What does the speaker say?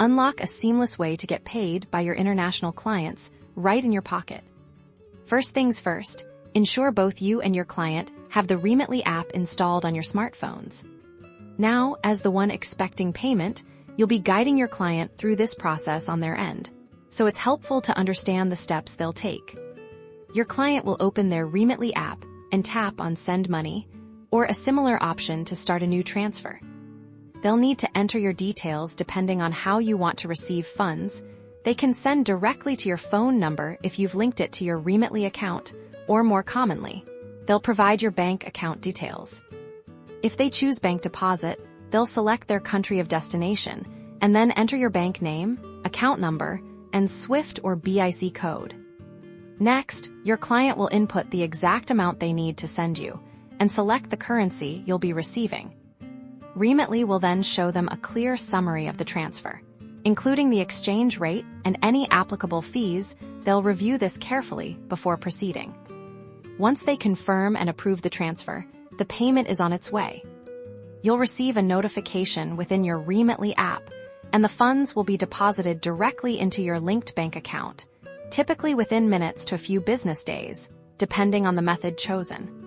Unlock a seamless way to get paid by your international clients right in your pocket. First things first, ensure both you and your client have the Remitly app installed on your smartphones. Now, as the one expecting payment, you'll be guiding your client through this process on their end, so it's helpful to understand the steps they'll take. Your client will open their Remitly app and tap on Send Money, or a similar option to start a new transfer. They'll need to enter your details depending on how you want to receive funds. They can send directly to your phone number if you've linked it to your Remitly account, or more commonly, they'll provide your bank account details. If they choose bank deposit, they'll select their country of destination and then enter your bank name, account number, and SWIFT or BIC code. Next, your client will input the exact amount they need to send you and select the currency you'll be receiving. Remitly will then show them a clear summary of the transfer, including the exchange rate and any applicable fees. They'll review this carefully before proceeding. Once they confirm and approve the transfer, the payment is on its way. You'll receive a notification within your Remitly app, and the funds will be deposited directly into your linked bank account, typically within minutes to a few business days, depending on the method chosen.